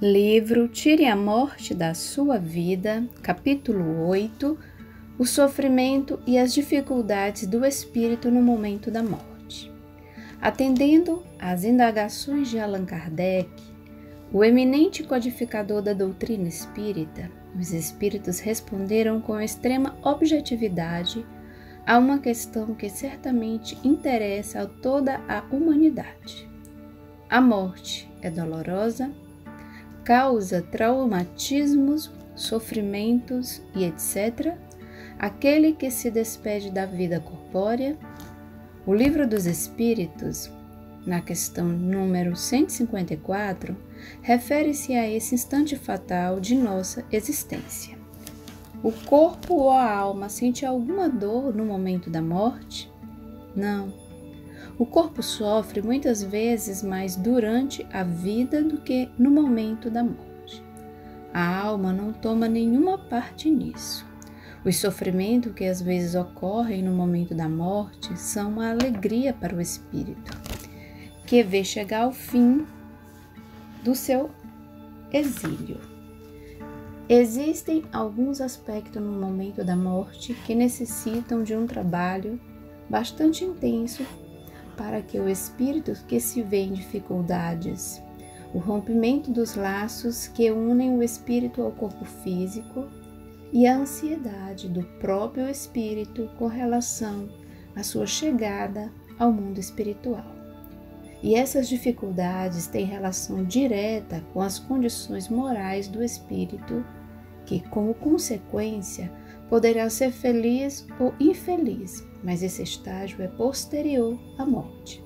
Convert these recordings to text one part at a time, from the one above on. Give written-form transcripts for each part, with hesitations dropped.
Livro Tire a Morte da Sua Vida, capítulo 8, o sofrimento e as dificuldades do espírito no momento da morte. Atendendo às indagações de Allan Kardec, o eminente codificador da doutrina espírita, os espíritos responderam com extrema objetividade a uma questão que certamente interessa a toda a humanidade. A morte é dolorosa? Causa traumatismos, sofrimentos e etc. Aquele que se despede da vida corpórea? O Livro dos Espíritos, na questão número 154, refere-se a esse instante fatal de nossa existência. O corpo ou a alma sente alguma dor no momento da morte? Não. O corpo sofre muitas vezes mais durante a vida do que no momento da morte. A alma não toma nenhuma parte nisso. Os sofrimentos que às vezes ocorrem no momento da morte são uma alegria para o espírito, que vê chegar ao fim do seu exílio. Existem alguns aspectos no momento da morte que necessitam de um trabalho bastante intenso para que o espírito que se vê em dificuldades, o rompimento dos laços que unem o espírito ao corpo físico e a ansiedade do próprio espírito com relação à sua chegada ao mundo espiritual. E essas dificuldades têm relação direta com as condições morais do espírito, que, como consequência, poderá ser feliz ou infeliz, mas esse estágio é posterior à morte.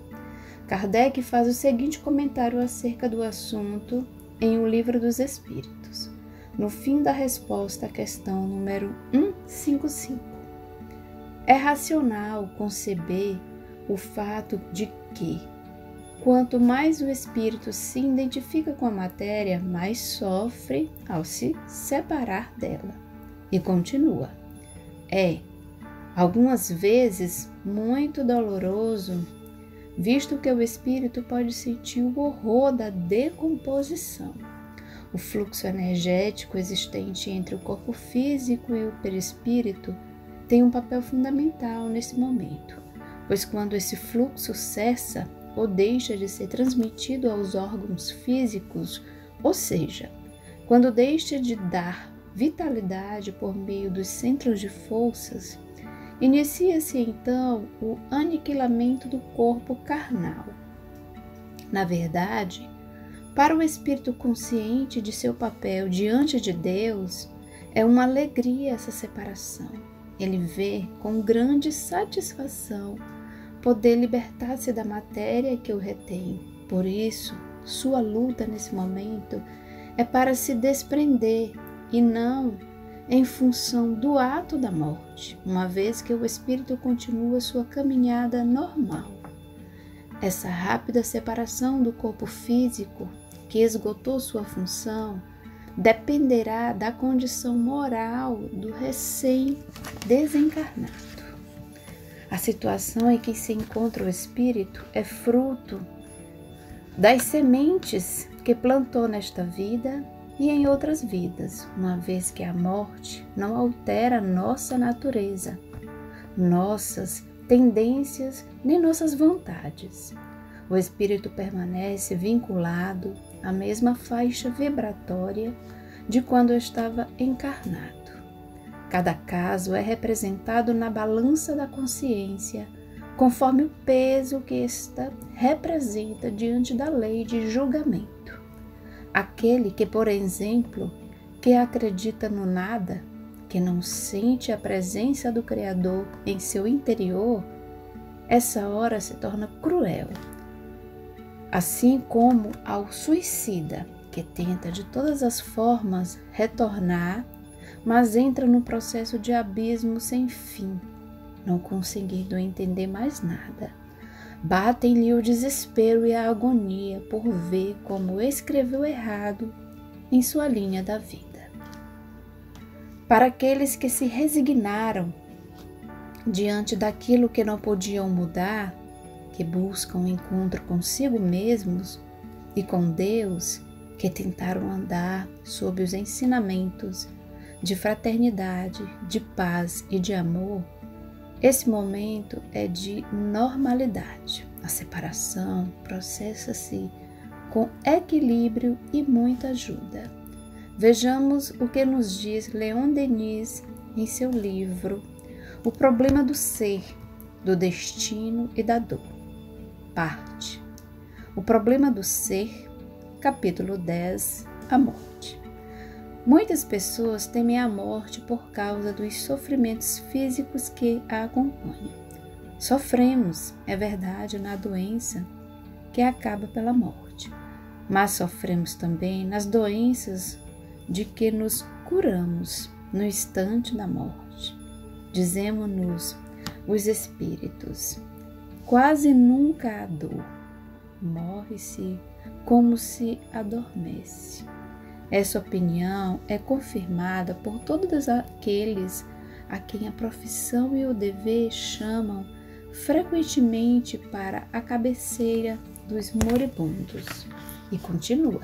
Kardec faz o seguinte comentário acerca do assunto em O Livro dos Espíritos, no fim da resposta à questão número 155. É racional conceber o fato de que, quanto mais o espírito se identifica com a matéria, mais sofre ao se separar dela. E continua. Algumas vezes, muito doloroso, visto que o espírito pode sentir o horror da decomposição. O fluxo energético existente entre o corpo físico e o perispírito tem um papel fundamental nesse momento, pois quando esse fluxo cessa ou deixa de ser transmitido aos órgãos físicos, ou seja, quando deixa de dar vitalidade por meio dos centros de forças, inicia-se então o aniquilamento do corpo carnal. Na verdade, para o espírito consciente de seu papel diante de Deus, é uma alegria essa separação. Ele vê com grande satisfação poder libertar-se da matéria que o retém. Por isso, sua luta nesse momento é para se desprender e não em função do ato da morte, uma vez que o espírito continua sua caminhada normal. Essa rápida separação do corpo físico, que esgotou sua função, dependerá da condição moral do recém-desencarnado. A situação em que se encontra o espírito é fruto das sementes que plantou nesta vida e em outras vidas, uma vez que a morte não altera nossa natureza, nossas tendências nem nossas vontades. O espírito permanece vinculado à mesma faixa vibratória de quando estava encarnado. Cada caso é representado na balança da consciência, conforme o peso que esta representa diante da lei de julgamento. Aquele que, por exemplo, que acredita no nada, que não sente a presença do Criador em seu interior, essa hora se torna cruel. Assim como ao suicida, que tenta de todas as formas retornar, mas entra no processo de abismo sem fim, não conseguindo entender mais nada. Batem-lhe o desespero e a agonia por ver como escreveu errado em sua linha da vida. Para aqueles que se resignaram diante daquilo que não podiam mudar, que buscam um encontro consigo mesmos e com Deus, que tentaram andar sob os ensinamentos de fraternidade, de paz e de amor, esse momento é de normalidade. A separação processa-se com equilíbrio e muita ajuda. Vejamos o que nos diz Leon Denis em seu livro O Problema do Ser, do Destino e da Dor. Parte. O Problema do Ser, capítulo 10, a morte. Muitas pessoas temem a morte por causa dos sofrimentos físicos que a acompanham. Sofremos, é verdade, na doença que acaba pela morte, mas sofremos também nas doenças de que nos curamos no instante da morte. Dizemos-nos os espíritos, quase nunca há dor, morre-se como se adormece. Essa opinião é confirmada por todos aqueles a quem a profissão e o dever chamam frequentemente para a cabeceira dos moribundos. E continua.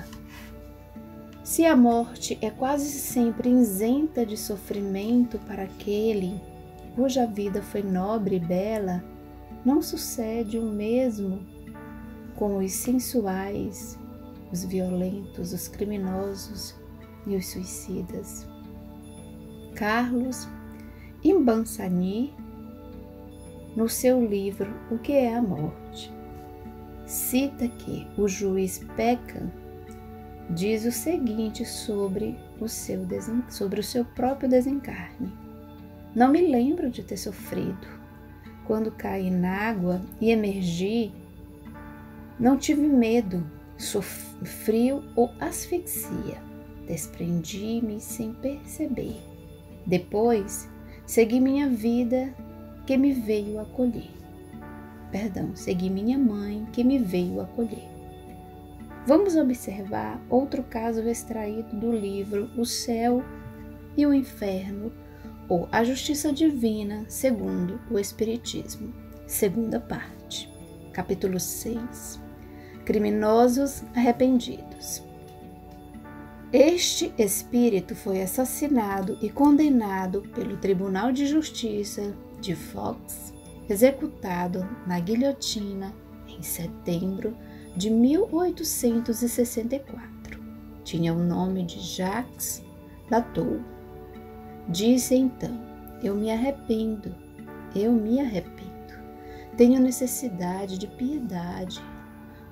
Se a morte é quase sempre isenta de sofrimento para aquele cuja vida foi nobre e bela, não sucede o mesmo com os sensuais, os violentos, os criminosos e os suicidas. Carlos Imbansani, no seu livro O que é a Morte, cita que o juiz Pecan diz o seguinte sobre o seu próprio desencarne. Não me lembro de ter sofrido. Quando caí na água e emergi, não tive medo, frio ou asfixia. Desprendi-me sem perceber. Depois, segui minha vida que me veio acolher. Segui minha mãe que me veio acolher. Vamos observar outro caso extraído do livro O Céu e o Inferno, ou A Justiça Divina segundo o Espiritismo, segunda parte, capítulo 6, Criminosos Arrependidos. Este espírito foi assassinado e condenado pelo Tribunal de Justiça de Fox, executado na guilhotina em setembro de 1864. Tinha o nome de Jacques Latour. Disse então: eu me arrependo. Tenho necessidade de piedade,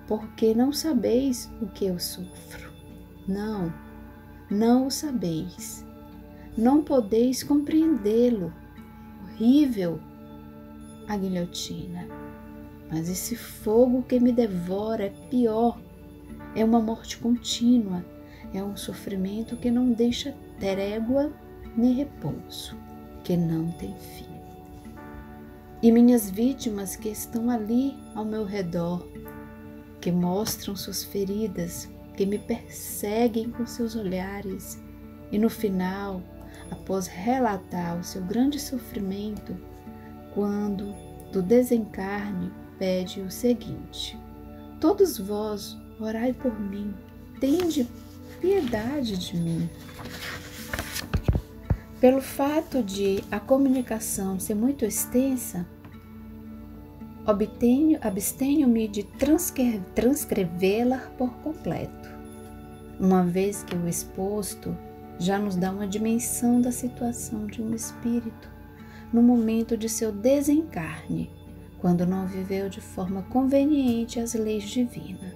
porque não sabeis o que eu sofro. Não o sabeis. Não podeis compreendê-lo. Horrível a guilhotina. Mas esse fogo que me devora é pior. É uma morte contínua. É um sofrimento que não deixa trégua nem repouso, que não tem fim. E minhas vítimas que estão ali ao meu redor, que mostram suas feridas, que me perseguem com seus olhares, e no final, após relatar o seu grande sofrimento, quando do desencarne, pede o seguinte: todos vós orai por mim, tende piedade de mim. Pelo fato de a comunicação ser muito extensa, abstenho-me de transcrevê-la por completo, uma vez que o exposto já nos dá uma dimensão da situação de um espírito no momento de seu desencarne, quando não viveu de forma conveniente as leis divinas.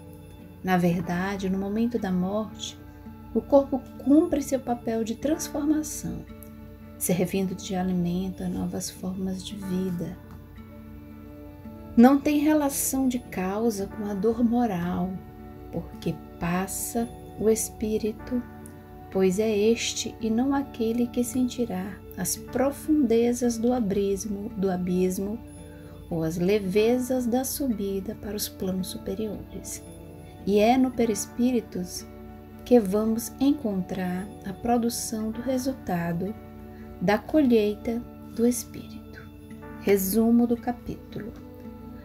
Na verdade, no momento da morte, o corpo cumpre seu papel de transformação, servindo de alimento a novas formas de vida. Não tem relação de causa com a dor moral, porque passa o espírito, pois é este e não aquele que sentirá as profundezas do abismo ou as levezas da subida para os planos superiores. E é no perispíritos que vamos encontrar a produção do resultado da colheita do espírito. Resumo do capítulo.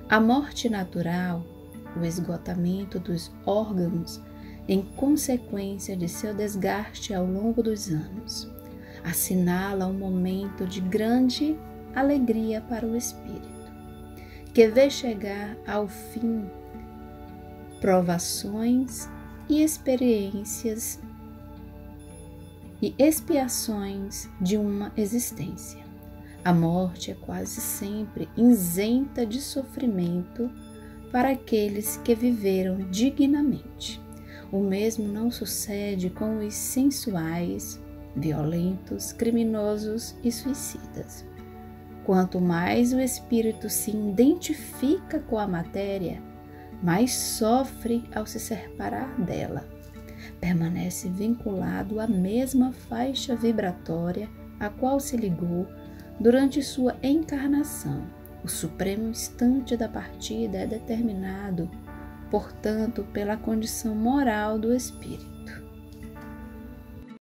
A morte natural, o esgotamento dos órgãos em consequência de seu desgaste ao longo dos anos. Assinala um momento de grande alegria para o espírito, que vê chegar ao fim provações e experiências e expiações de uma existência. A morte é quase sempre isenta de sofrimento para aqueles que viveram dignamente. O mesmo não sucede com os sensuais, violentos, criminosos e suicidas. Quanto mais o espírito se identifica com a matéria, mais sofre ao se separar dela. Permanece vinculado à mesma faixa vibratória a qual se ligou durante sua encarnação. O supremo instante da partida é determinado, portanto, pela condição moral do espírito.